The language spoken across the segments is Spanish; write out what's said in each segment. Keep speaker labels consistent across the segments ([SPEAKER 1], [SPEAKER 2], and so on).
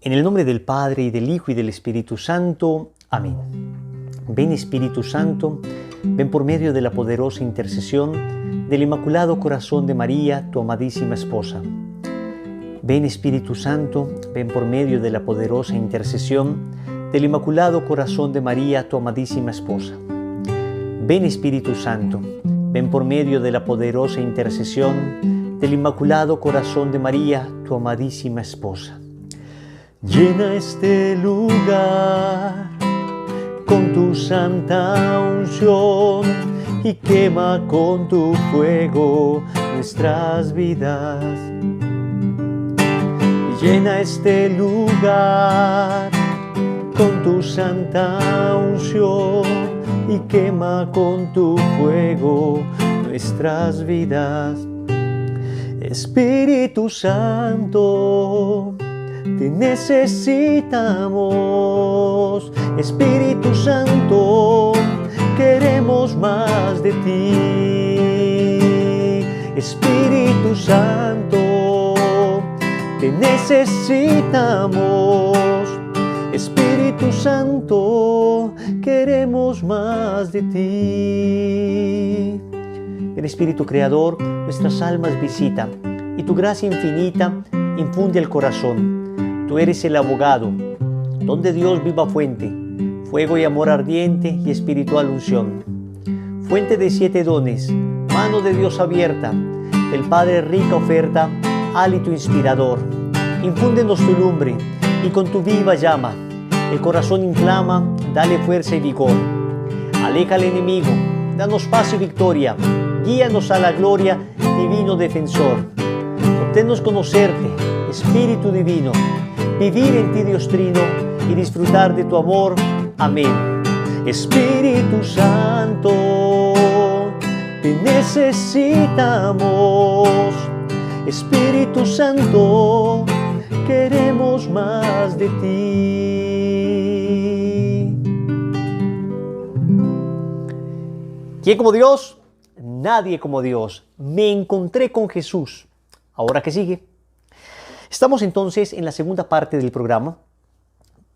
[SPEAKER 1] En el nombre del Padre, y del Hijo, y del Espíritu Santo. Amén. Ven Espíritu Santo, ven por medio de la poderosa intercesión del Inmaculado Corazón de María, tu amadísima esposa. Ven Espíritu Santo, ven por medio de la poderosa intercesión del Inmaculado Corazón de María, tu amadísima esposa. Ven Espíritu Santo, ven por medio de la poderosa intercesión del Inmaculado Corazón de María, tu amadísima esposa. Llena este lugar con tu santa unción y quema con tu fuego nuestras vidas. Llena este lugar con tu santa unción y quema con tu fuego nuestras vidas. Espíritu Santo, te necesitamos. Espíritu Santo, queremos más de ti. Espíritu Santo, te necesitamos. Espíritu Santo, queremos más de ti. El Espíritu Creador nuestras almas visita y tu gracia infinita infunde el corazón. Tú eres el abogado, donde Dios viva fuente, fuego y amor ardiente y espiritual unción. Fuente de 7 dones, mano de Dios abierta, del Padre rica oferta, hálito inspirador. Infúndenos tu lumbre y con tu viva llama, el corazón inflama, dale fuerza y vigor. Aleja al enemigo, danos paz y victoria, guíanos a la gloria, divino defensor. Obténnos conocerte, Espíritu Divino, vivir en ti Dios Trino y disfrutar de tu amor. Amén. Espíritu Santo, te necesitamos. Espíritu Santo, queremos más de ti. ¿Quién como Dios? Nadie como Dios. Me encontré con Jesús. ¿Ahora qué sigue? Estamos entonces en la segunda parte del programa,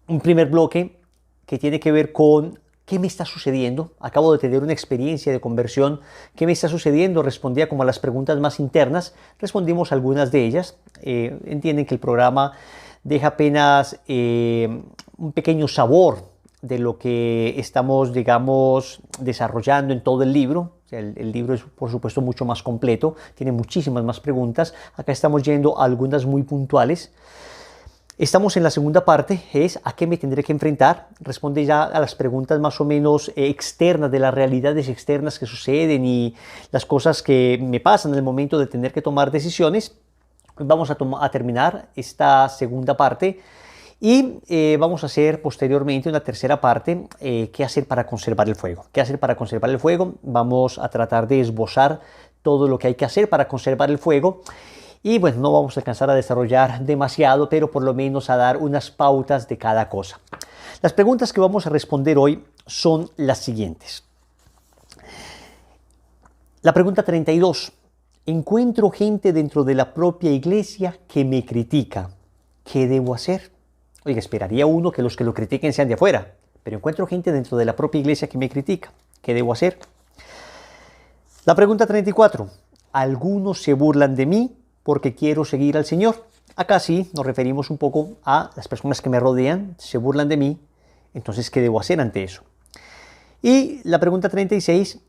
[SPEAKER 1] un primer bloque que tiene que ver con qué me está sucediendo. Acabo de tener una experiencia de conversión. ¿Qué me está sucediendo? Respondía como a las preguntas más internas. Respondimos algunas de ellas. Entienden que el programa deja apenas un pequeño sabor de lo que estamos, digamos, desarrollando en todo el libro. O sea, el libro es, por supuesto, mucho más completo, tiene muchísimas más preguntas. Acá estamos yendo a algunas muy puntuales. Estamos en la segunda parte, es ¿a qué me tendré que enfrentar? Responde ya a las preguntas más o menos externas, de las realidades externas que suceden y las cosas que me pasan en el momento de tener que tomar decisiones. Vamos a terminar esta segunda parte. Y vamos a hacer posteriormente una tercera parte, ¿qué hacer para conservar el fuego? ¿Qué hacer para conservar el fuego? Vamos a tratar de esbozar todo lo que hay que hacer para conservar el fuego. Y bueno, no vamos a alcanzar a desarrollar demasiado, pero por lo menos a dar unas pautas de cada cosa. Las preguntas que vamos a responder hoy son las siguientes. La pregunta 32. Encuentro gente dentro de la propia iglesia que me critica. ¿Qué debo hacer? Oiga, esperaría uno que los que lo critiquen sean de afuera, pero encuentro gente dentro de la propia iglesia que me critica. ¿Qué debo hacer? La pregunta 34. Algunos se burlan de mí porque quiero seguir al Señor. Acá sí nos referimos un poco a las personas que me rodean, se burlan de mí. Entonces, ¿qué debo hacer ante eso? Y la pregunta 36.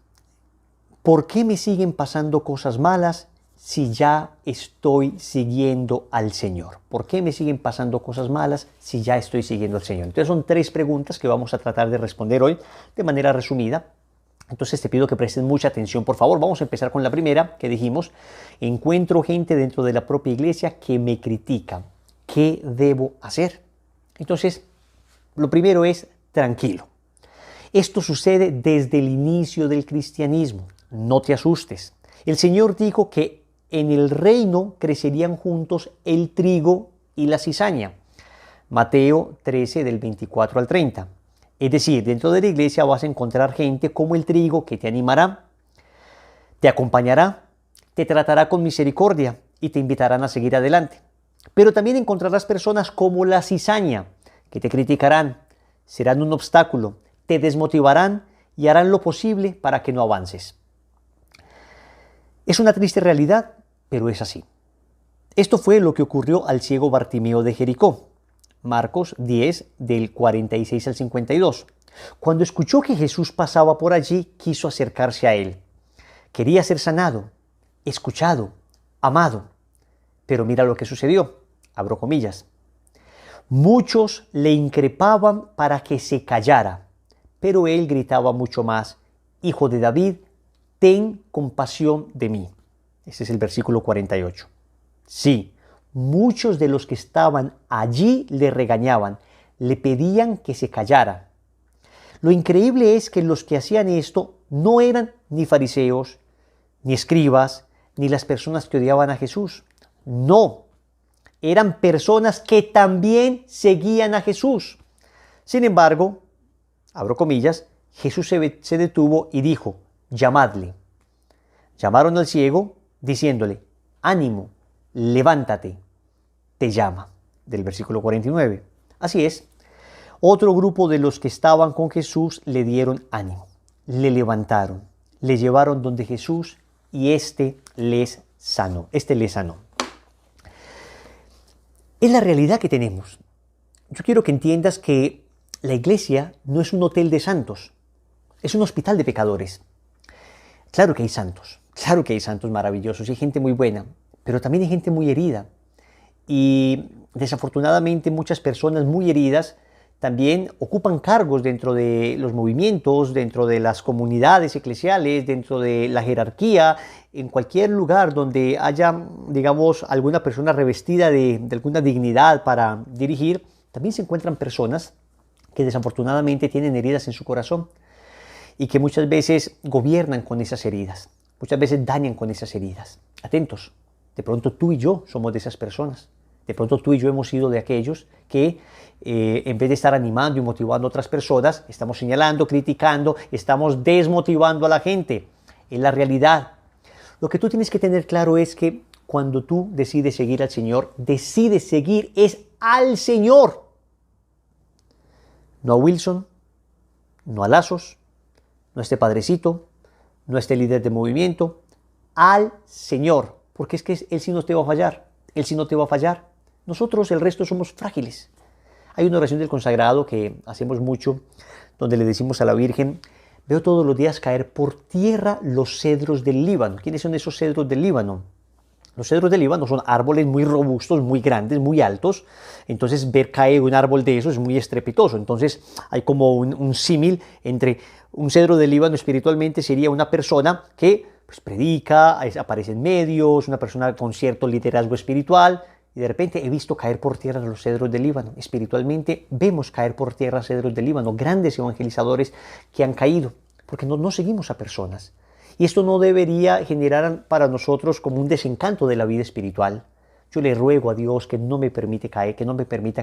[SPEAKER 1] ¿Por qué me siguen pasando cosas malas si ya estoy siguiendo al Señor? ¿Por qué me siguen pasando cosas malas si ya estoy siguiendo al Señor? Entonces son 3 preguntas que vamos a tratar de responder hoy de manera resumida. Entonces te pido que presten mucha atención, por favor. Vamos a empezar con la primera que dijimos. Encuentro gente dentro de la propia iglesia que me critica. ¿Qué debo hacer? Entonces, lo primero es tranquilo. Esto sucede desde el inicio del cristianismo. No te asustes. El Señor dijo que en el reino crecerían juntos el trigo y la cizaña. Mateo 13, del 24 al 30. Es decir, dentro de la iglesia vas a encontrar gente como el trigo que te animará, te acompañará, te tratará con misericordia y te invitarán a seguir adelante. Pero también encontrarás personas como la cizaña, que te criticarán, serán un obstáculo, te desmotivarán y harán lo posible para que no avances. Es una triste realidad, pero es así. Esto fue lo que ocurrió al ciego Bartimeo de Jericó. Marcos 10, del 46 al 52. Cuando escuchó que Jesús pasaba por allí, quiso acercarse a él. Quería ser sanado, escuchado, amado. Pero mira lo que sucedió. Abro comillas. Muchos le increpaban para que se callara, pero él gritaba mucho más: Hijo de David, ten compasión de mí. Ese es el versículo 48. Sí, muchos de los que estaban allí le regañaban, le pedían que se callara. Lo increíble es que los que hacían esto no eran ni fariseos, ni escribas, ni las personas que odiaban a Jesús. No, eran personas que también seguían a Jesús. Sin embargo, abro comillas, Jesús se detuvo y dijo: llamadle. Llamaron al ciego diciéndole: ánimo, levántate, te llama. Del versículo 49. Así es, otro grupo de los que estaban con Jesús le dieron ánimo, le levantaron, le llevaron donde Jesús y éste les sanó. Es la realidad que tenemos. Yo quiero que entiendas que la iglesia no es un hotel de santos, es un hospital de pecadores. Claro que hay santos maravillosos y hay gente muy buena, pero también hay gente muy herida. Y desafortunadamente muchas personas muy heridas también ocupan cargos dentro de los movimientos, dentro de las comunidades eclesiales, dentro de la jerarquía, en cualquier lugar donde haya, digamos, alguna persona revestida de alguna dignidad para dirigir. También se encuentran personas que desafortunadamente tienen heridas en su corazón y que muchas veces gobiernan con esas heridas, muchas veces dañan con esas heridas. Atentos, de pronto tú y yo somos de esas personas. De pronto tú y yo hemos sido de aquellos que en vez de estar animando y motivando a otras personas, estamos señalando, criticando, estamos desmotivando a la gente. Es la realidad. Lo que tú tienes que tener claro es que cuando tú decides seguir al Señor, decides seguir es al Señor. No a Wilson, no a Lazos, no a este padrecito, no a este líder de movimiento, al Señor. Porque es que Él sí no te va a fallar. Él sí no te va a fallar. Nosotros, el resto, somos frágiles. Hay una oración del consagrado que hacemos mucho, donde le decimos a la Virgen: veo todos los días caer por tierra los cedros del Líbano. ¿Quiénes son esos cedros del Líbano? Los cedros del Líbano son árboles muy robustos, muy grandes, muy altos. Entonces, ver caer un árbol de esos es muy estrepitoso. Entonces, hay como un símil entre un cedro del Líbano espiritualmente sería una persona que pues predica, aparece en medios, una persona con cierto liderazgo espiritual. Y de repente he visto caer por tierra los cedros del Líbano. Espiritualmente vemos caer por tierra cedros del Líbano, grandes evangelizadores que han caído, porque no seguimos a personas. Y esto no debería generar para nosotros como un desencanto de la vida espiritual. Yo le ruego a Dios que no me permita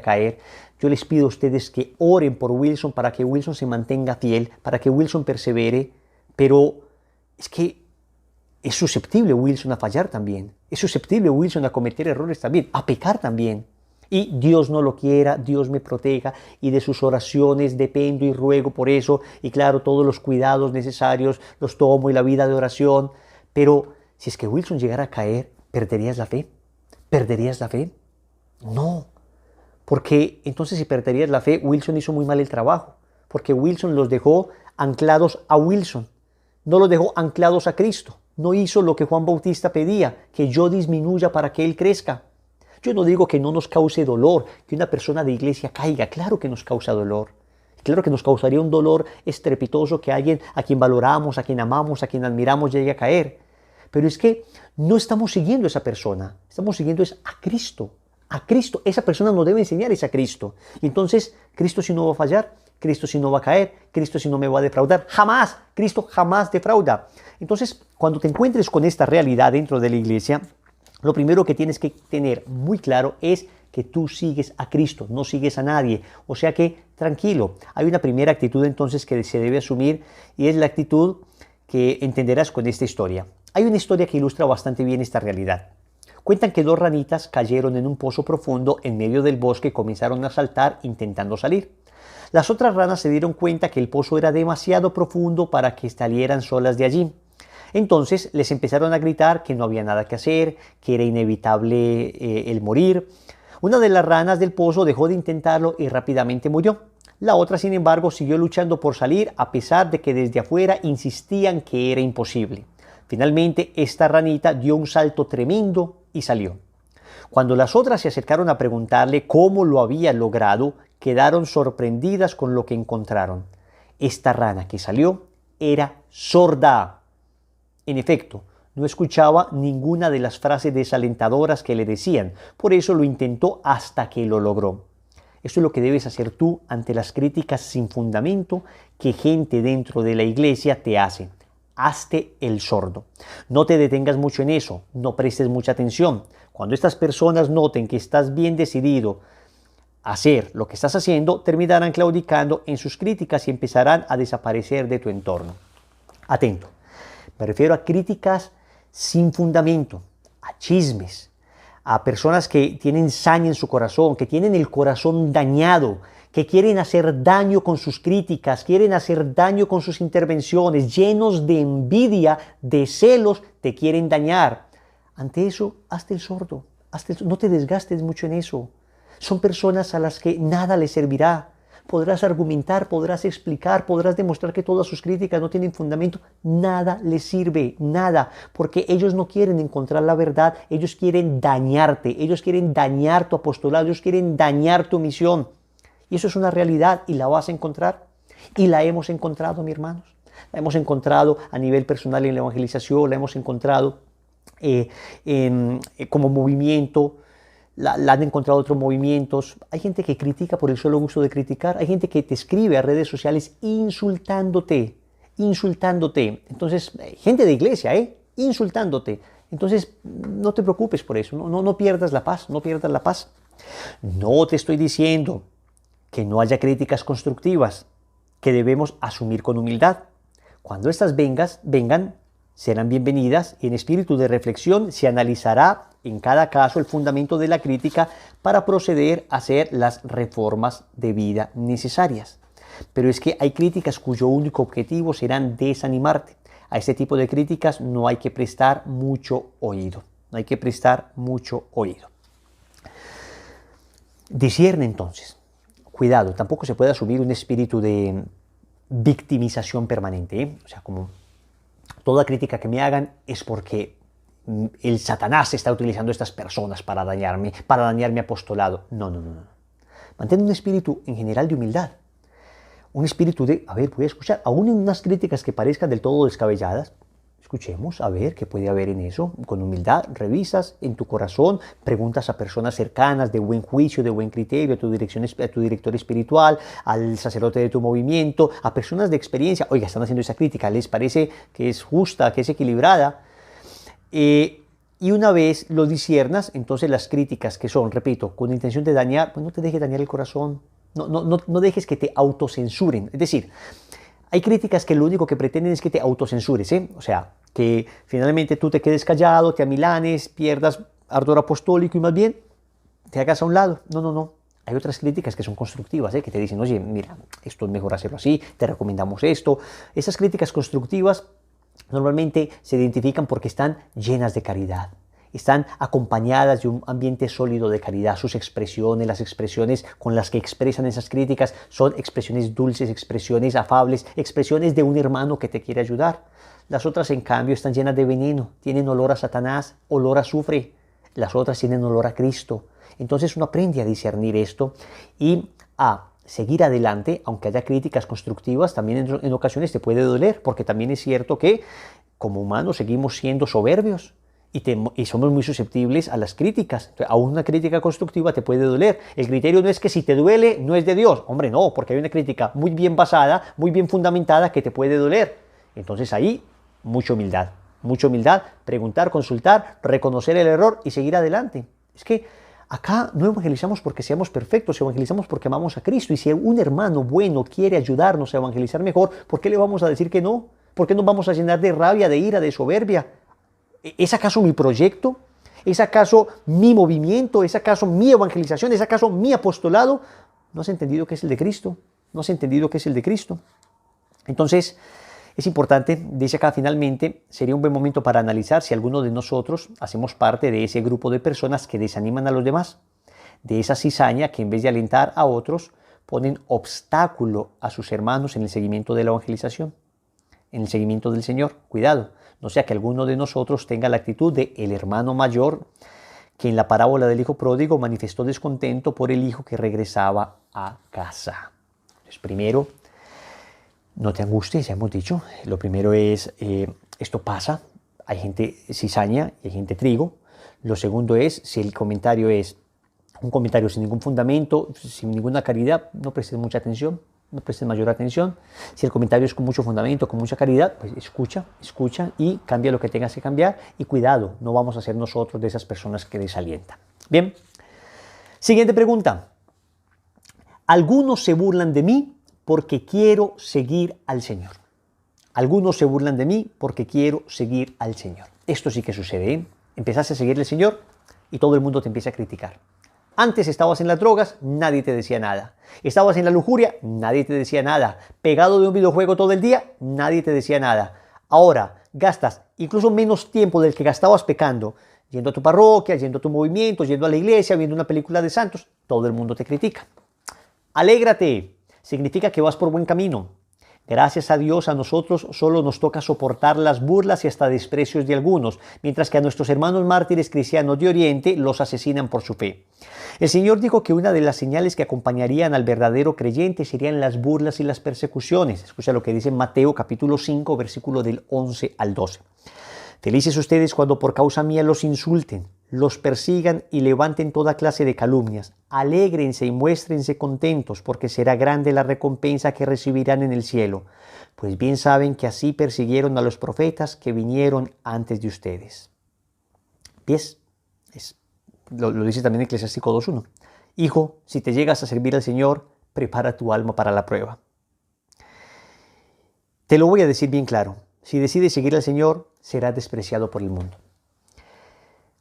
[SPEAKER 1] caer. Yo les pido a ustedes que oren por Wilson para que Wilson se mantenga fiel, para que Wilson persevere. Pero es que es susceptible Wilson a fallar también. Es susceptible Wilson a cometer errores también, a pecar también. Y Dios no lo quiera, Dios me proteja y de sus oraciones dependo y ruego por eso. Y claro, todos los cuidados necesarios los tomo y la vida de oración. Pero si es que Wilson llegara a caer, ¿perderías la fe? ¿Perderías la fe? No. Porque entonces si perderías la fe, Wilson hizo muy mal el trabajo. Porque Wilson los dejó anclados a Wilson. No los dejó anclados a Cristo. No hizo lo que Juan Bautista pedía, que yo disminuya para que Él crezca. Yo no digo que no nos cause dolor, que una persona de iglesia caiga. Claro que nos causa dolor. Claro que nos causaría un dolor estrepitoso que alguien a quien valoramos, a quien amamos, a quien admiramos llegue a caer. Pero es que no estamos siguiendo a esa persona. Estamos siguiendo es a Cristo. A Cristo. Esa persona nos debe enseñar es a Cristo. Y entonces, Cristo sí no va a fallar. Cristo sí no va a caer. Cristo sí no me va a defraudar. Jamás. Cristo jamás defrauda. Entonces, cuando te encuentres con esta realidad dentro de la iglesia, lo primero que tienes que tener muy claro es que tú sigues a Cristo, no sigues a nadie. O sea que, tranquilo. Hay una primera actitud entonces que se debe asumir y es la actitud que entenderás con esta historia. Hay una historia que ilustra bastante bien esta realidad. Cuentan que dos ranitas cayeron en un pozo profundo en medio del bosque y comenzaron a saltar intentando salir. Las otras ranas se dieron cuenta que el pozo era demasiado profundo para que salieran solas de allí. Entonces les empezaron a gritar que no había nada que hacer, que era inevitable el morir. Una de las ranas del pozo dejó de intentarlo y rápidamente murió. La otra, sin embargo, siguió luchando por salir a pesar de que desde afuera insistían que era imposible. Finalmente, esta ranita dio un salto tremendo y salió. Cuando las otras se acercaron a preguntarle cómo lo había logrado, quedaron sorprendidas con lo que encontraron. Esta rana que salió era sorda. En efecto, no escuchaba ninguna de las frases desalentadoras que le decían, por eso lo intentó hasta que lo logró. Esto es lo que debes hacer tú ante las críticas sin fundamento que gente dentro de la iglesia te hace. Hazte el sordo. No te detengas mucho en eso, no prestes mucha atención. Cuando estas personas noten que estás bien decidido a hacer lo que estás haciendo, terminarán claudicando en sus críticas y empezarán a desaparecer de tu entorno. Atento. Me refiero a críticas sin fundamento, a chismes, a personas que tienen saña en su corazón, que tienen el corazón dañado, que quieren hacer daño con sus críticas, quieren hacer daño con sus intervenciones, llenos de envidia, de celos, te quieren dañar. Ante eso, hazte el sordo, no te desgastes mucho en eso. Son personas a las que nada les servirá. Podrás argumentar, podrás explicar, podrás demostrar que todas sus críticas no tienen fundamento. Nada les sirve, nada, porque ellos no quieren encontrar la verdad, ellos quieren dañarte, ellos quieren dañar tu apostolado, ellos quieren dañar tu misión. Y eso es una realidad y la vas a encontrar. Y la hemos encontrado, mis hermanos. La hemos encontrado a nivel personal en la evangelización, la hemos encontrado como movimiento. La han encontrado otros movimientos. Hay gente que critica por el solo gusto de criticar. Hay gente que te escribe a redes sociales insultándote. Entonces, gente de iglesia, insultándote. Entonces, no te preocupes por eso. No pierdas la paz, no pierdas la paz. No te estoy diciendo que no haya críticas constructivas que debemos asumir con humildad. Cuando estas vengan, serán bienvenidas y en espíritu de reflexión se analizará en cada caso el fundamento de la crítica para proceder a hacer las reformas de vida necesarias. Pero es que hay críticas cuyo único objetivo serán desanimarte. A este tipo de críticas no hay que prestar mucho oído. Discierne entonces. Cuidado, tampoco se puede asumir un espíritu de victimización permanente. O sea, como toda crítica que me hagan es porque el Satanás está utilizando a estas personas para dañar mi apostolado. No. Mantén un espíritu en general de humildad. Un espíritu de, voy a escuchar, aún en unas críticas que parezcan del todo descabelladas, escuchemos a ver qué puede haber en eso. Con humildad, revisas en tu corazón, preguntas a personas cercanas, de buen juicio, de buen criterio, a tu director espiritual, al sacerdote de tu movimiento, a personas de experiencia. Oiga, están haciendo esa crítica, ¿les parece que es justa, que es equilibrada? Y una vez lo disciernas, entonces las críticas que son, repito, con intención de dañar, pues no te dejes dañar el corazón. No dejes que te autocensuren. Es decir, hay críticas que lo único que pretenden es que te autocensures, O sea, que finalmente tú te quedes callado, te amilanes, pierdas ardor apostólico y más bien te hagas a un lado. No. Hay otras críticas que son constructivas, que te dicen, oye, mira, esto es mejor hacerlo así, te recomendamos esto. Esas críticas constructivas normalmente se identifican porque están llenas de caridad. Están acompañadas de un ambiente sólido de caridad. Sus expresiones, las expresiones con las que expresan esas críticas son expresiones dulces, expresiones afables, expresiones de un hermano que te quiere ayudar. Las otras, en cambio, están llenas de veneno, tienen olor a Satanás, olor a azufre. Las otras tienen olor a Cristo. Entonces uno aprende a discernir esto y a seguir adelante, aunque haya críticas constructivas, también en ocasiones te puede doler, porque también es cierto que como humanos seguimos siendo soberbios. Y somos muy susceptibles a las críticas. Aún una crítica constructiva te puede doler. El criterio no es que si te duele, no es de Dios. Hombre, no, porque hay una crítica muy bien basada, muy bien fundamentada que te puede doler. Entonces ahí, mucha humildad, preguntar, consultar, reconocer el error y seguir adelante. Es que acá no evangelizamos porque seamos perfectos, evangelizamos porque amamos a Cristo. Y si un hermano bueno quiere ayudarnos a evangelizar mejor, ¿por qué le vamos a decir que no? ¿Por qué nos vamos a llenar de rabia, de ira, de soberbia? ¿Es acaso mi proyecto ¿Es acaso mi movimiento? ¿Es acaso mi evangelización? ¿Es acaso mi apostolado? ¿No has entendido que es el de Cristo? ¿No has entendido que es el de Cristo? Entonces, es importante, dice acá finalmente, sería un buen momento para analizar si alguno de nosotros hacemos parte de ese grupo de personas que desaniman a los demás, de esa cizaña que en vez de alentar a otros, ponen obstáculo a sus hermanos en el seguimiento de la evangelización, en el seguimiento del Señor. Cuidado, no sea que alguno de nosotros tenga la actitud de el hermano mayor que en la parábola del hijo pródigo manifestó descontento por el hijo que regresaba a casa. Entonces, primero, no te angusties, ya hemos dicho. Lo primero es, esto pasa, hay gente cizaña y hay gente trigo. Lo segundo es, si el comentario es un comentario sin ningún fundamento, sin ninguna caridad, no prestes mucha atención, no prestes mayor atención. Si el comentario es con mucho fundamento, con mucha caridad, pues escucha y cambia lo que tengas que cambiar. Y cuidado, no vamos a ser nosotros de esas personas que desalientan. Bien, siguiente pregunta. Algunos se burlan de mí porque quiero seguir al Señor. Algunos se burlan de mí porque quiero seguir al Señor. Esto sí que sucede, ¿eh? Empezaste a seguir al Señor y todo el mundo te empieza a criticar. Antes estabas en las drogas, nadie te decía nada. Estabas en la lujuria, nadie te decía nada. Pegado de un videojuego todo el día, nadie te decía nada. Ahora gastas incluso menos tiempo del que gastabas pecando, yendo a tu parroquia, yendo a tu movimiento, yendo a la iglesia, viendo una película de santos, todo el mundo te critica. Alégrate, significa que vas por buen camino. Gracias a Dios, a nosotros solo nos toca soportar las burlas y hasta desprecios de algunos, mientras que a nuestros hermanos mártires cristianos de Oriente los asesinan por su fe. El Señor dijo que una de las señales que acompañarían al verdadero creyente serían las burlas y las persecuciones. Escucha lo que dice Mateo capítulo 5, versículo del 11 al 12. Felices ustedes cuando por causa mía los insulten, los persigan y levanten toda clase de calumnias. Alégrense y muéstrense contentos, porque será grande la recompensa que recibirán en el cielo. Pues bien saben que así persiguieron a los profetas que vinieron antes de ustedes. ¿Ves? Lo dice también Eclesiástico 2.1. Hijo, si te llegas a servir al Señor, prepara tu alma para la prueba. Te lo voy a decir bien claro. Si decides seguir al Señor, serás despreciado por el mundo.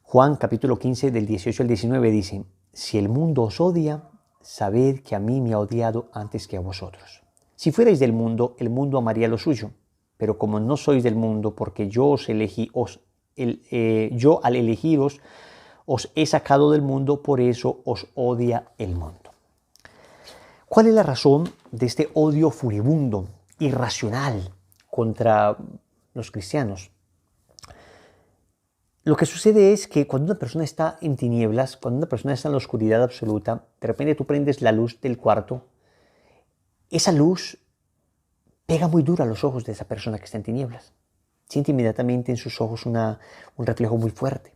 [SPEAKER 1] Juan capítulo 15 del 18 al 19 dice, si el mundo os odia, sabed que a mí me ha odiado antes que a vosotros. Si fuerais del mundo, el mundo amaría lo suyo. Pero como no sois del mundo, porque yo os elegí, yo al elegiros os he sacado del mundo, por eso os odia el mundo. ¿Cuál es la razón de este odio furibundo, irracional contra los cristianos? Lo que sucede es que cuando una persona está en tinieblas, cuando una persona está en la oscuridad absoluta, de repente tú prendes la luz del cuarto, esa luz pega muy duro a los ojos de esa persona que está en tinieblas. Siente inmediatamente en sus ojos un reflejo muy fuerte.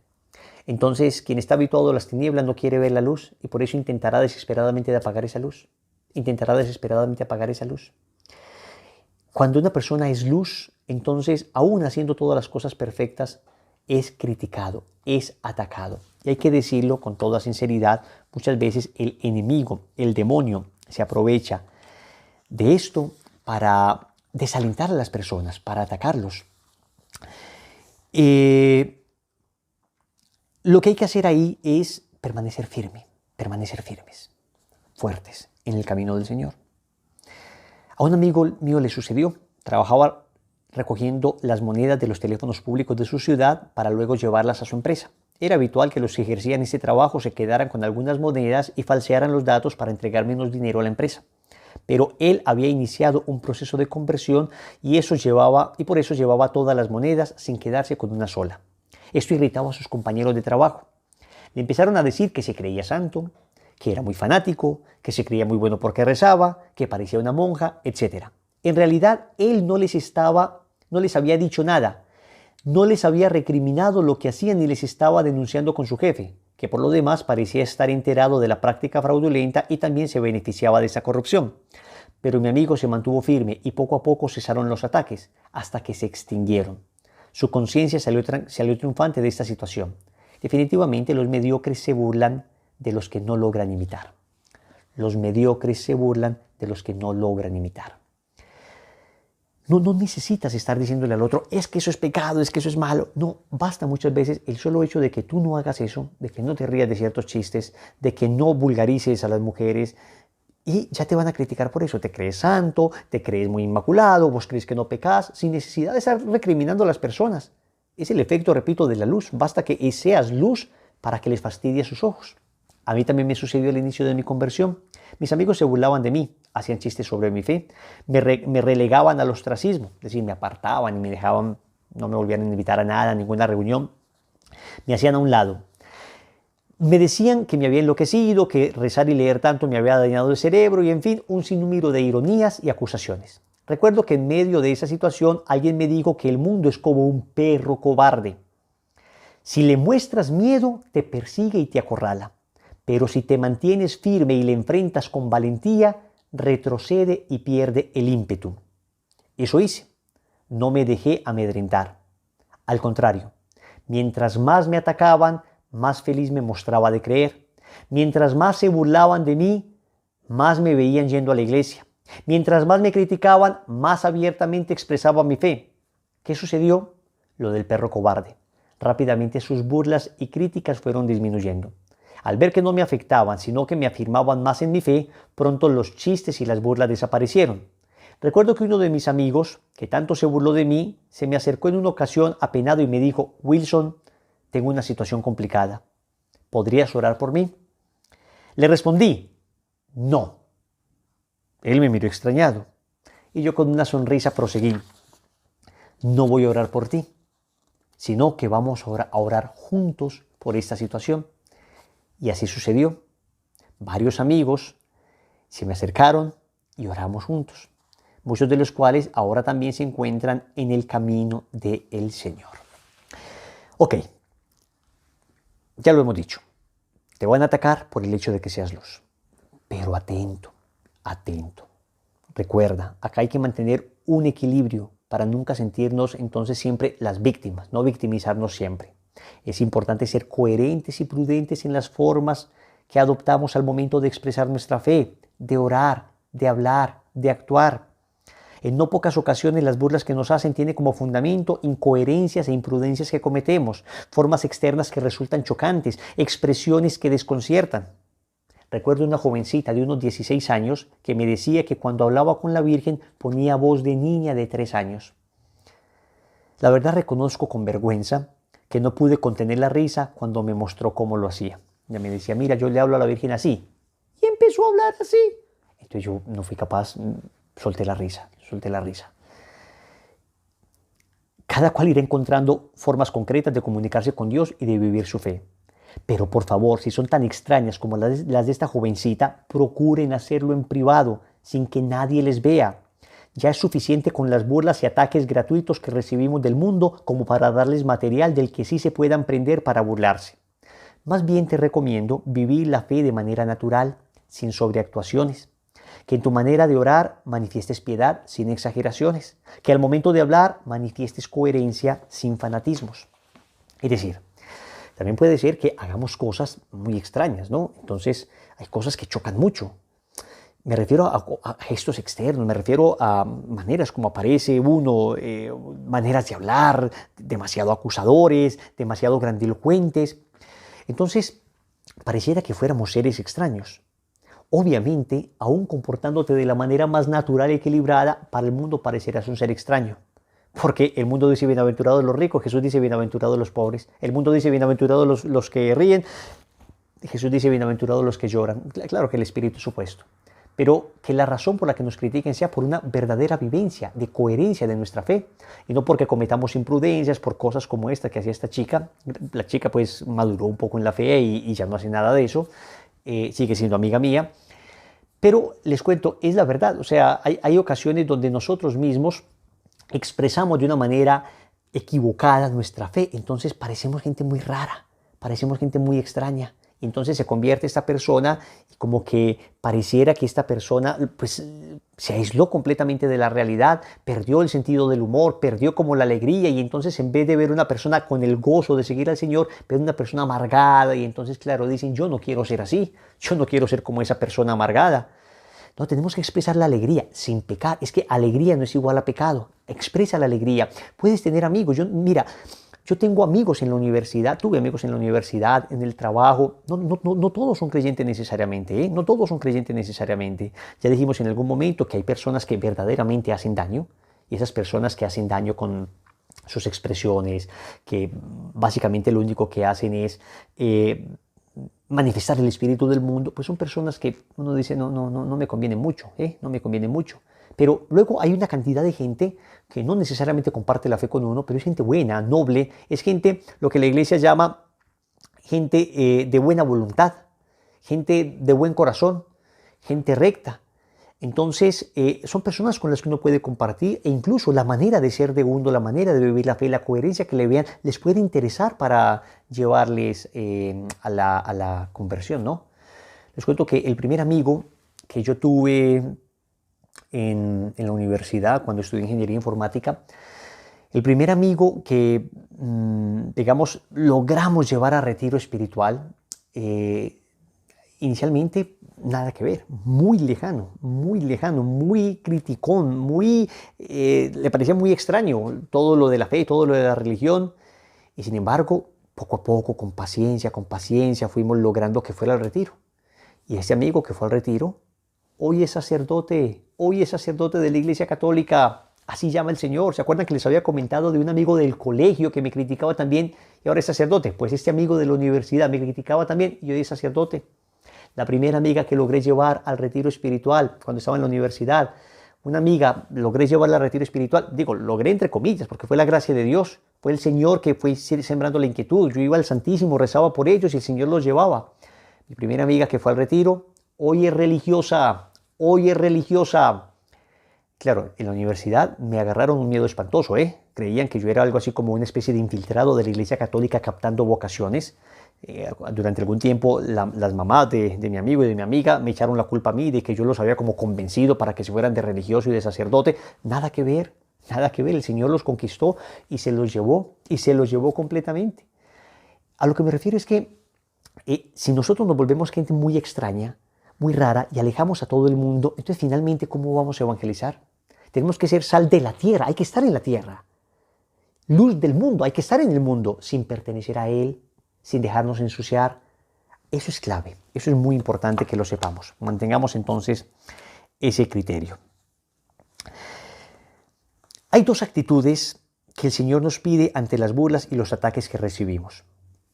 [SPEAKER 1] Entonces, quien está habituado a las tinieblas no quiere ver la luz y por eso intentará desesperadamente de apagar esa luz. Intentará desesperadamente apagar esa luz. Cuando una persona es luz, entonces, aún haciendo todas las cosas perfectas, es criticado, es atacado. Y hay que decirlo con toda sinceridad, muchas veces el enemigo, el demonio, se aprovecha de esto para desalentar a las personas, para atacarlos. Lo que hay que hacer ahí es permanecer firmes, fuertes en el camino del Señor. A un amigo mío le sucedió, trabajaba recogiendo las monedas de los teléfonos públicos de su ciudad para luego llevarlas a su empresa. Era habitual que los que ejercían ese trabajo se quedaran con algunas monedas y falsearan los datos para entregar menos dinero a la empresa. Pero él había iniciado un proceso de conversión y por eso llevaba todas las monedas sin quedarse con una sola. Esto irritaba a sus compañeros de trabajo. Le empezaron a decir que se creía santo, que era muy fanático, que se creía muy bueno porque rezaba, que parecía una monja, etc. En realidad, él no les había dicho nada, no les había recriminado lo que hacían ni les estaba denunciando con su jefe, que por lo demás parecía estar enterado de la práctica fraudulenta y también se beneficiaba de esa corrupción. Pero mi amigo se mantuvo firme y poco a poco cesaron los ataques, hasta que se extinguieron. Su conciencia salió triunfante de esta situación. Definitivamente los mediocres se burlan de los que no logran imitar. Los mediocres se burlan de los que no logran imitar. No necesitas estar diciéndole al otro, es que eso es pecado, es que eso es malo. No, basta muchas veces el solo hecho de que tú no hagas eso, de que no te rías de ciertos chistes, de que no vulgarices a las mujeres, y ya te van a criticar por eso. Te crees santo, te crees muy inmaculado, vos crees que no pecas, sin necesidad de estar recriminando a las personas. Es el efecto, repito, de la luz. Basta que seas luz para que les fastidie sus ojos. A mí también me sucedió al inicio de mi conversión. Mis amigos se burlaban de mí, hacían chistes sobre mi fe, me relegaban al ostracismo, es decir, me apartaban y me dejaban, no me volvían a invitar a nada, a ninguna reunión, me hacían a un lado. Me decían que me había enloquecido, que rezar y leer tanto me había dañado el cerebro y en fin, un sinnúmero de ironías y acusaciones. Recuerdo que en medio de esa situación alguien me dijo que el mundo es como un perro cobarde. Si le muestras miedo, te persigue y te acorrala. Pero si te mantienes firme y le enfrentas con valentía, retrocede y pierde el ímpetu. Eso hice. No me dejé amedrentar. Al contrario, mientras más me atacaban, más feliz me mostraba de creer. Mientras más se burlaban de mí, más me veían yendo a la iglesia. Mientras más me criticaban, más abiertamente expresaba mi fe. ¿Qué sucedió? Lo del perro cobarde. Rápidamente sus burlas y críticas fueron disminuyendo. Al ver que no me afectaban, sino que me afirmaban más en mi fe, pronto los chistes y las burlas desaparecieron. Recuerdo que uno de mis amigos, que tanto se burló de mí, se me acercó en una ocasión apenado y me dijo, Wilson, tengo una situación complicada. ¿Podrías orar por mí? Le respondí, no. Él me miró extrañado y yo con una sonrisa proseguí. No voy a orar por ti, sino que vamos a orar juntos por esta situación. Y así sucedió. Varios amigos se me acercaron y oramos juntos, muchos de los cuales ahora también se encuentran en el camino del Señor. Ok, ya lo hemos dicho. Te van a atacar por el hecho de que seas luz. Pero atento, atento. Recuerda, acá hay que mantener un equilibrio para nunca sentirnos entonces siempre las víctimas, no victimizarnos siempre. Es importante ser coherentes y prudentes en las formas que adoptamos al momento de expresar nuestra fe, de orar, de hablar, de actuar. En no pocas ocasiones las burlas que nos hacen tienen como fundamento incoherencias e imprudencias que cometemos, formas externas que resultan chocantes, expresiones que desconciertan. Recuerdo una jovencita de unos 16 años que me decía que cuando hablaba con la Virgen ponía voz de niña de 3 años. La verdad reconozco con vergüenza que no pude contener la risa cuando me mostró cómo lo hacía. Ella me decía, mira, yo le hablo a la Virgen así. Y empezó a hablar así. Entonces yo no fui capaz, solté la risa. Cada cual irá encontrando formas concretas de comunicarse con Dios y de vivir su fe. Pero por favor, si son tan extrañas como las de esta jovencita, procuren hacerlo en privado, sin que nadie les vea. Ya es suficiente con las burlas y ataques gratuitos que recibimos del mundo como para darles material del que sí se puedan prender para burlarse. Más bien te recomiendo vivir la fe de manera natural, sin sobreactuaciones. Que en tu manera de orar manifiestes piedad sin exageraciones. Que al momento de hablar manifiestes coherencia sin fanatismos. Es decir, también puede ser que hagamos cosas muy extrañas, ¿no? Entonces hay cosas que chocan mucho. Me refiero a gestos externos, me refiero a maneras como aparece uno, maneras de hablar, demasiado acusadores, demasiado grandilocuentes. Entonces, pareciera que fuéramos seres extraños. Obviamente, aún comportándote de la manera más natural y equilibrada, para el mundo parecerás un ser extraño. Porque el mundo dice bienaventurados los ricos, Jesús dice bienaventurados los pobres. El mundo dice bienaventurados los que ríen, Jesús dice bienaventurados los que lloran. Claro que el espíritu es opuesto. Pero que la razón por la que nos critiquen sea por una verdadera vivencia, de coherencia de nuestra fe, y no porque cometamos imprudencias por cosas como esta que hacía esta chica. La chica pues maduró un poco en la fe y ya no hace nada de eso, sigue siendo amiga mía, pero les cuento, es la verdad. O sea, hay ocasiones donde nosotros mismos expresamos de una manera equivocada nuestra fe, entonces parecemos gente muy rara, parecemos gente muy extraña. Y entonces se convierte esta persona y como que pareciera que esta persona pues se aisló completamente de la realidad, perdió el sentido del humor, perdió como la alegría, y entonces en vez de ver una persona con el gozo de seguir al Señor, ven una persona amargada, y entonces claro, dicen, yo no quiero ser así, yo no quiero ser como esa persona amargada. No, tenemos que expresar la alegría sin pecar. Es que alegría no es igual a pecado. Expresa la alegría. Puedes tener amigos. Mira, yo tengo amigos en la universidad, tuve amigos en la universidad, en el trabajo. No todos son creyentes necesariamente, ¿eh? No todos son creyentes necesariamente. Ya dijimos en algún momento que hay personas que verdaderamente hacen daño, y esas personas que hacen daño con sus expresiones, que básicamente lo único que hacen es manifestar el espíritu del mundo, pues son personas que uno dice, no me conviene mucho, no me conviene mucho. Pero luego hay una cantidad de gente que no necesariamente comparte la fe con uno, pero es gente buena, noble, es gente, lo que la iglesia llama gente de buena voluntad, gente de buen corazón, gente recta. Entonces, son personas con las que uno puede compartir, e incluso la manera de ser de uno, la manera de vivir la fe, la coherencia que le vean, les puede interesar para llevarles a la conversión, ¿no? Les cuento que el primer amigo que yo tuve en la universidad, cuando estudié ingeniería informática, el primer amigo que, digamos, logramos llevar a retiro espiritual, inicialmente nada que ver, muy lejano, muy criticón, le parecía muy extraño todo lo de la fe, todo lo de la religión, y sin embargo, poco a poco, con paciencia, fuimos logrando que fuera al retiro. Y ese amigo que fue al retiro, hoy es sacerdote de la Iglesia Católica, así llama el Señor. ¿Se acuerdan que les había comentado de un amigo del colegio que me criticaba también y ahora es sacerdote? Pues este amigo de la universidad me criticaba también y hoy es sacerdote. La primera amiga que logré llevar al retiro espiritual cuando estaba en la universidad, una amiga logré llevarla al retiro espiritual, digo, logré entre comillas, porque fue la gracia de Dios, fue el Señor que fue sembrando la inquietud. Yo iba al Santísimo, rezaba por ellos y el Señor los llevaba. Mi primera amiga que fue al retiro, hoy es religiosa. Claro, en la universidad me agarraron un miedo espantoso, Creían que yo era algo así como una especie de infiltrado de la Iglesia Católica captando vocaciones. Durante algún tiempo las mamás de mi amigo y de mi amiga me echaron la culpa a mí de que yo los había como convencido para que se fueran de religioso y de sacerdote. Nada que ver. El Señor los conquistó y se los llevó completamente. A lo que me refiero es que si nosotros nos volvemos gente muy extraña, muy rara y alejamos a todo el mundo, entonces finalmente ¿cómo vamos a evangelizar? Tenemos que ser sal de la tierra, hay que estar en la tierra. Luz del mundo, hay que estar en el mundo sin pertenecer a él, sin dejarnos ensuciar. Eso es clave, eso es muy importante que lo sepamos. Mantengamos entonces ese criterio. Hay dos actitudes que el Señor nos pide ante las burlas y los ataques que recibimos.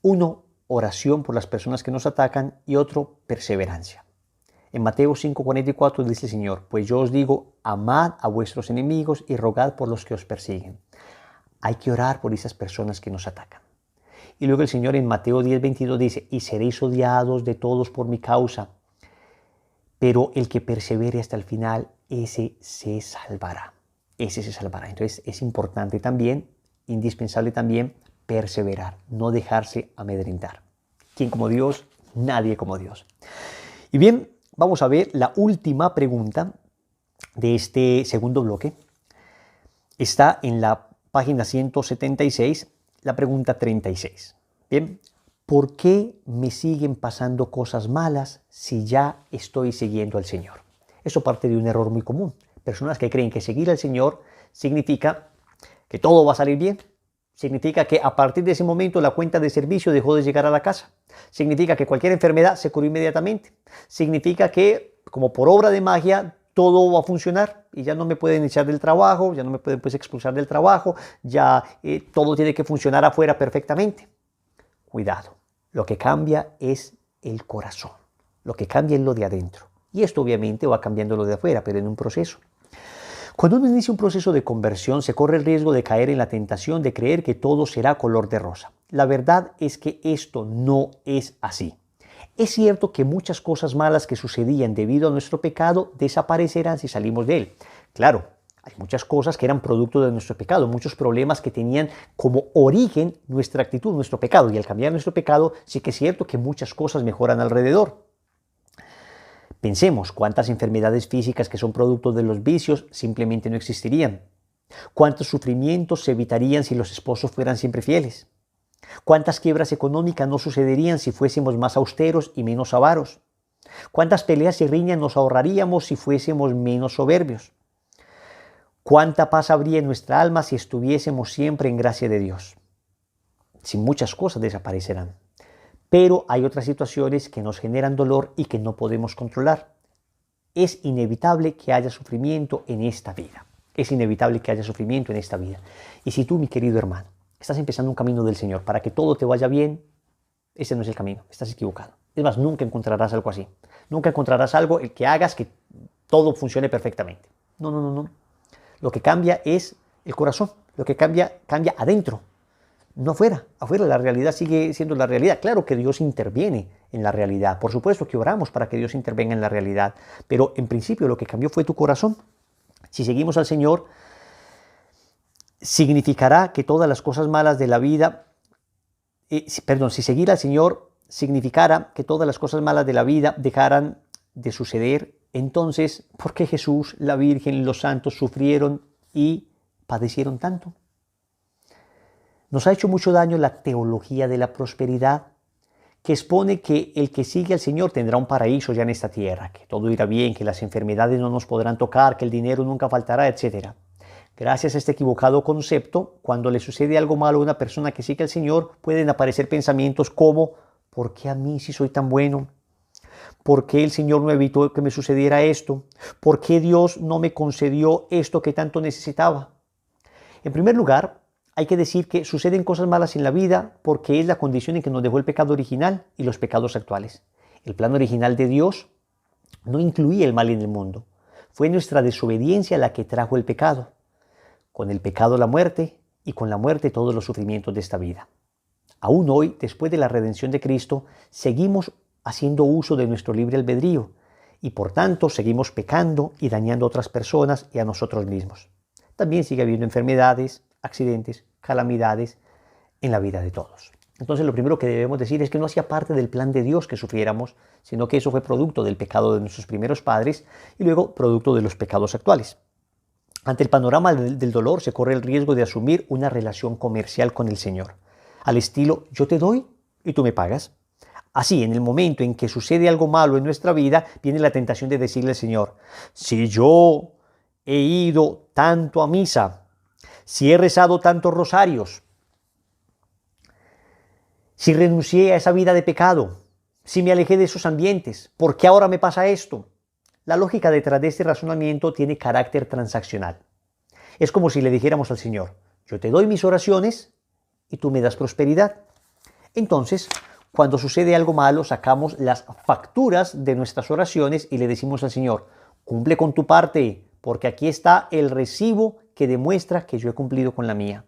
[SPEAKER 1] Uno, oración por las personas que nos atacan y otro, perseverancia. En Mateo 5:44 dice el Señor, pues yo os digo, amad a vuestros enemigos y rogad por los que os persiguen. Hay que orar por esas personas que nos atacan. Y luego el Señor en Mateo 10:22 dice, y seréis odiados de todos por mi causa, pero el que persevere hasta el final, ese se salvará. Entonces es importante también, indispensable también, perseverar, no dejarse amedrentar. ¿Quién como Dios? Nadie como Dios. Y bien, vamos a ver la última pregunta de este segundo bloque. Está en la página 176, la pregunta 36. Bien, ¿por qué me siguen pasando cosas malas si ya estoy siguiendo al Señor? Eso parte de un error muy común. Personas que creen que seguir al Señor significa que todo va a salir bien. Significa que a partir de ese momento la cuenta de servicio dejó de llegar a la casa. Significa que cualquier enfermedad se curó inmediatamente. Significa que, como por obra de magia, todo va a funcionar y ya no me pueden echar del trabajo, ya no me pueden expulsar del trabajo, ya todo tiene que funcionar afuera perfectamente. Cuidado, lo que cambia es el corazón, lo que cambia es lo de adentro. Y esto obviamente va cambiando lo de afuera, pero en un proceso. Cuando uno inicia un proceso de conversión, se corre el riesgo de caer en la tentación de creer que todo será color de rosa. La verdad es que esto no es así. Es cierto que muchas cosas malas que sucedían debido a nuestro pecado desaparecerán si salimos de él. Claro, hay muchas cosas que eran producto de nuestro pecado, muchos problemas que tenían como origen nuestra actitud, nuestro pecado. Y al cambiar nuestro pecado, sí que es cierto que muchas cosas mejoran alrededor. Pensemos cuántas enfermedades físicas que son producto de los vicios simplemente no existirían. Cuántos sufrimientos se evitarían si los esposos fueran siempre fieles. Cuántas quiebras económicas no sucederían si fuésemos más austeros y menos avaros. ¿Cuántas peleas y riñas nos ahorraríamos si fuésemos menos soberbios? ¿Cuánta paz habría en nuestra alma si estuviésemos siempre en gracia de Dios? Si muchas cosas desaparecerán. Pero hay otras situaciones que nos generan dolor y que no podemos controlar. Es inevitable que haya sufrimiento en esta vida. Es inevitable que haya sufrimiento en esta vida. Y si tú, mi querido hermano, estás empezando un camino del Señor para que todo te vaya bien, ese no es el camino, estás equivocado. Es más, nunca encontrarás algo así. Nunca encontrarás algo el que hagas que todo funcione perfectamente. No, no, no, no. Lo que cambia es el corazón. Lo que cambia adentro, no afuera. Afuera la realidad sigue siendo la realidad. Claro que Dios interviene en la realidad. Por supuesto que oramos para que Dios intervenga en la realidad. Pero en principio lo que cambió fue tu corazón. Si seguimos al Señor, significará que todas las cosas malas de la vida, si seguir al Señor significara que todas las cosas malas de la vida dejaran de suceder, entonces, ¿por qué Jesús, la Virgen y los santos sufrieron y padecieron tanto? Nos ha hecho mucho daño la teología de la prosperidad, que expone que el que sigue al Señor tendrá un paraíso ya en esta tierra, que todo irá bien, que las enfermedades no nos podrán tocar, que el dinero nunca faltará, etc. Gracias a este equivocado concepto, cuando le sucede algo malo a una persona que sigue al Señor, pueden aparecer pensamientos como: ¿por qué a mí si soy tan bueno? ¿Por qué el Señor no evitó que me sucediera esto? ¿Por qué Dios no me concedió esto que tanto necesitaba? En primer lugar, hay que decir que suceden cosas malas en la vida porque es la condición en que nos dejó el pecado original y los pecados actuales. El plan original de Dios no incluía el mal en el mundo. Fue nuestra desobediencia la que trajo el pecado. Con el pecado la muerte y con la muerte todos los sufrimientos de esta vida. Aún hoy, después de la redención de Cristo, seguimos haciendo uso de nuestro libre albedrío y por tanto seguimos pecando y dañando a otras personas y a nosotros mismos. También sigue habiendo enfermedades, accidentes, calamidades en la vida de todos. Entonces lo primero que debemos decir es que no hacía parte del plan de Dios que sufriéramos, sino que eso fue producto del pecado de nuestros primeros padres y luego producto de los pecados actuales. Ante el panorama del dolor se corre el riesgo de asumir una relación comercial con el Señor, al estilo: yo te doy y tú me pagas. Así, en el momento en que sucede algo malo en nuestra vida, viene la tentación de decirle al Señor: si yo he ido tanto a misa, si he rezado tantos rosarios, si renuncié a esa vida de pecado, si me alejé de esos ambientes, ¿por qué ahora me pasa esto? La lógica detrás de este razonamiento tiene carácter transaccional. Es como si le dijéramos al Señor: yo te doy mis oraciones y tú me das prosperidad. Entonces, cuando sucede algo malo, sacamos las facturas de nuestras oraciones y le decimos al Señor: cumple con tu parte, porque aquí está el recibo que demuestra que yo he cumplido con la mía.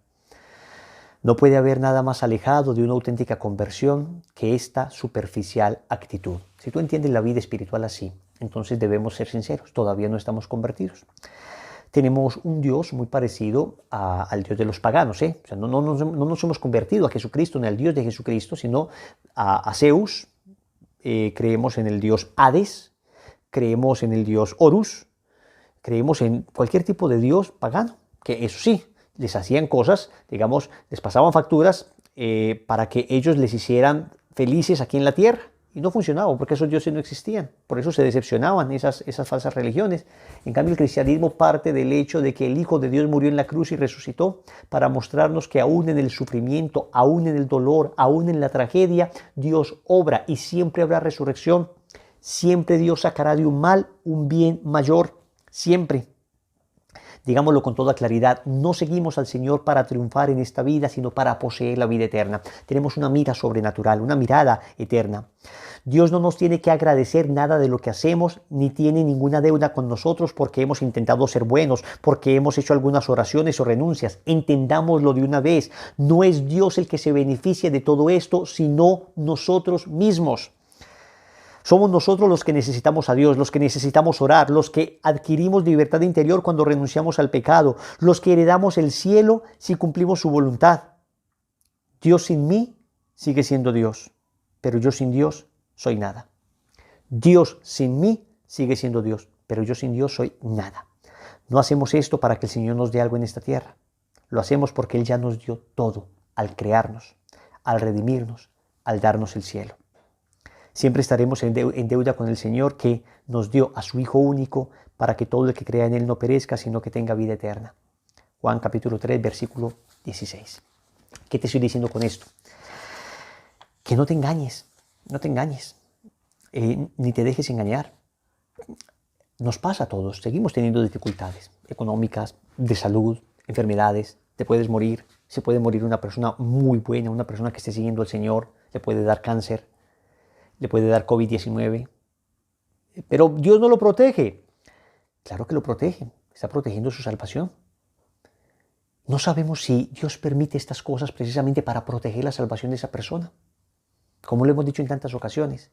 [SPEAKER 1] No puede haber nada más alejado de una auténtica conversión que esta superficial actitud. Si tú entiendes la vida espiritual así, entonces debemos ser sinceros, todavía no estamos convertidos. Tenemos un Dios muy parecido al Dios de los paganos. O sea, no nos hemos convertido a Jesucristo ni al Dios de Jesucristo, sino a Zeus. Creemos en el Dios Hades, creemos en el Dios Horus, creemos en cualquier tipo de Dios pagano, que eso sí, les hacían cosas, digamos, les pasaban facturas para que ellos les hicieran felices aquí en la tierra. Y no funcionaba porque esos dioses no existían. Por eso se decepcionaban esas falsas religiones. En cambio, el cristianismo parte del hecho de que el Hijo de Dios murió en la cruz y resucitó para mostrarnos que aún en el sufrimiento, aún en el dolor, aún en la tragedia, Dios obra y siempre habrá resurrección. Siempre Dios sacará de un mal un bien mayor. Siempre. Digámoslo con toda claridad, no seguimos al Señor para triunfar en esta vida, sino para poseer la vida eterna. Tenemos una mira sobrenatural, una mirada eterna. Dios no nos tiene que agradecer nada de lo que hacemos, ni tiene ninguna deuda con nosotros porque hemos intentado ser buenos, porque hemos hecho algunas oraciones o renuncias. Entendámoslo de una vez. No es Dios el que se beneficia de todo esto, sino nosotros mismos. Somos nosotros los que necesitamos a Dios, los que necesitamos orar, los que adquirimos libertad interior cuando renunciamos al pecado, los que heredamos el cielo si cumplimos su voluntad. Dios sin mí sigue siendo Dios, pero yo sin Dios soy nada. Dios sin mí sigue siendo Dios, pero yo sin Dios soy nada. No hacemos esto para que el Señor nos dé algo en esta tierra. Lo hacemos porque Él ya nos dio todo al crearnos, al redimirnos, al darnos el cielo. Siempre estaremos en deuda con el Señor, que nos dio a su Hijo único para que todo el que crea en Él no perezca, sino que tenga vida eterna. Juan capítulo 3, versículo 16. ¿Qué te estoy diciendo con esto? Que no te engañes, ni te dejes engañar. Nos pasa a todos, seguimos teniendo dificultades económicas, de salud, enfermedades, te puedes morir, se puede morir una persona muy buena, una persona que esté siguiendo al Señor, le puede dar cáncer, le puede dar COVID-19, pero Dios no lo protege. Claro que lo protege, está protegiendo su salvación. No sabemos si Dios permite estas cosas precisamente para proteger la salvación de esa persona, como lo hemos dicho en tantas ocasiones.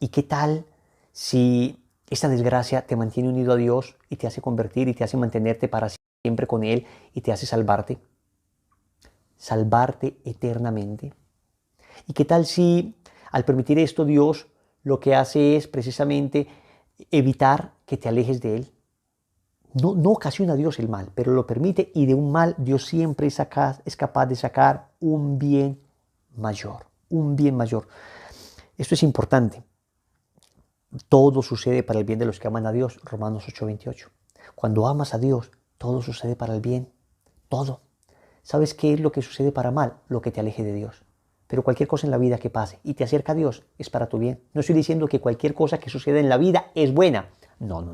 [SPEAKER 1] ¿Y qué tal si esta desgracia te mantiene unido a Dios y te hace convertir y te hace mantenerte para siempre con Él y te hace salvarte eternamente? ¿Y qué tal si al permitir esto Dios lo que hace es precisamente evitar que te alejes de Él? No ocasiona a Dios el mal, pero lo permite, y de un mal Dios siempre es capaz de sacar un bien mayor, Esto es importante. Todo sucede para el bien de los que aman a Dios, Romanos 8:28. Cuando amas a Dios, todo sucede para el bien, todo. ¿Sabes qué es lo que sucede para mal? Lo que te aleje de Dios. Pero cualquier cosa en la vida que pase y te acerca a Dios es para tu bien. No estoy diciendo que cualquier cosa que suceda en la vida es buena. No.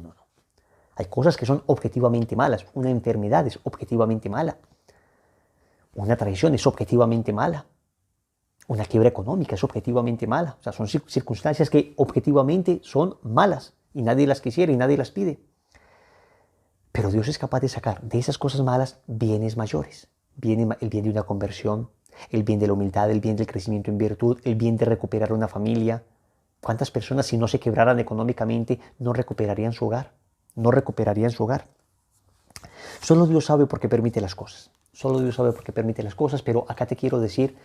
[SPEAKER 1] Hay cosas que son objetivamente malas. Una enfermedad es objetivamente mala. Una traición es objetivamente mala. Una quiebra económica es objetivamente mala. O sea, son circunstancias que objetivamente son malas y nadie las quisiera y nadie las pide. Pero Dios es capaz de sacar de esas cosas malas bienes mayores. El bien de una conversión, el bien de la humildad, el bien del crecimiento en virtud, el bien de recuperar una familia. ¿Cuántas personas, si no se quebraran económicamente, no recuperarían su hogar? Solo Dios sabe por qué permite las cosas. Pero acá te quiero decir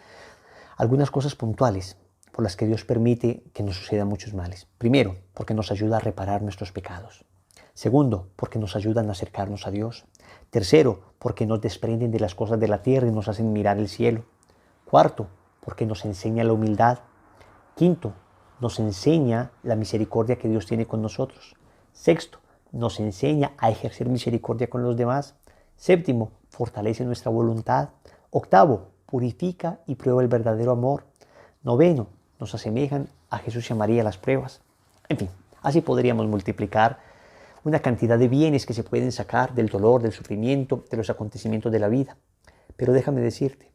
[SPEAKER 1] algunas cosas puntuales por las que Dios permite que nos sucedan muchos males. Primero, porque nos ayuda a reparar nuestros pecados. Segundo, porque nos ayudan a acercarnos a Dios. Tercero, porque nos desprenden de las cosas de la tierra y nos hacen mirar el cielo. Cuarto, porque nos enseña la humildad. Quinto, nos enseña la misericordia que Dios tiene con nosotros. Sexto, nos enseña a ejercer misericordia con los demás. Séptimo, fortalece nuestra voluntad. Octavo, purifica y prueba el verdadero amor. Noveno, nos asemejan a Jesús y a María las pruebas. En fin, así podríamos multiplicar una cantidad de bienes que se pueden sacar del dolor, del sufrimiento, de los acontecimientos de la vida. Pero déjame decirte,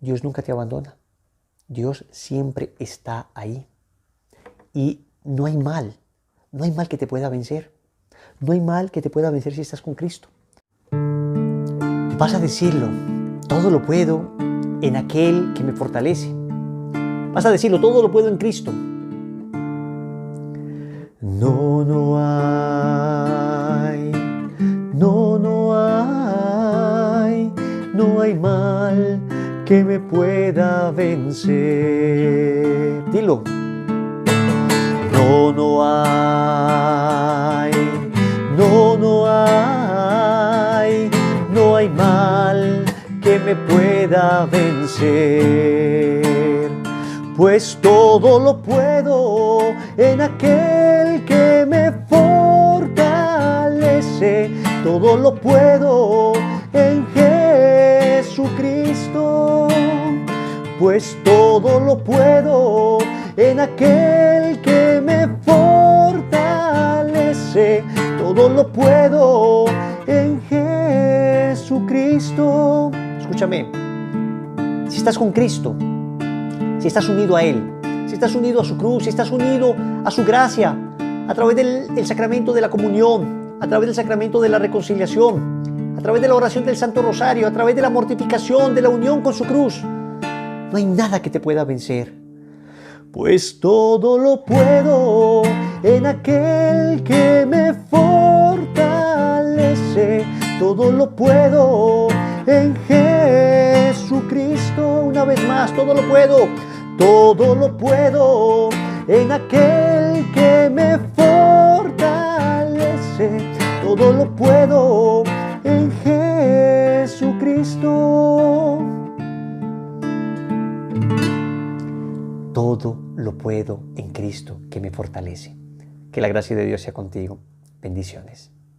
[SPEAKER 1] Dios nunca te abandona. Dios siempre está ahí. Y no hay mal que te pueda vencer. No hay mal que te pueda vencer si estás con Cristo. Vas a decirlo, todo lo puedo en aquel que me fortalece. Vas a decirlo, todo lo puedo en Cristo. No hay mal que me pueda vencer. Dilo. No hay mal que me pueda vencer, pues todo lo puedo en aquel que me fortalece, todo lo puedo en Jesucristo, pues todo lo puedo en aquel que me fortalece, todo lo puedo en Jesucristo. Escúchame, si estás con Cristo, si estás unido a Él, si estás unido a su cruz, si estás unido a su gracia, a través del sacramento de la comunión, a través del sacramento de la reconciliación, a través de la oración del Santo Rosario, a través de la mortificación, de la unión con su cruz, no hay nada que te pueda vencer. Pues todo lo puedo en aquel que me fortalece, todo lo puedo en Jesucristo. Una vez más, todo lo puedo en aquel que me fortalece, todo lo puedo en Jesucristo. todo lo puedo en Cristo que me fortalece. Que la gracia de Dios sea contigo. Bendiciones.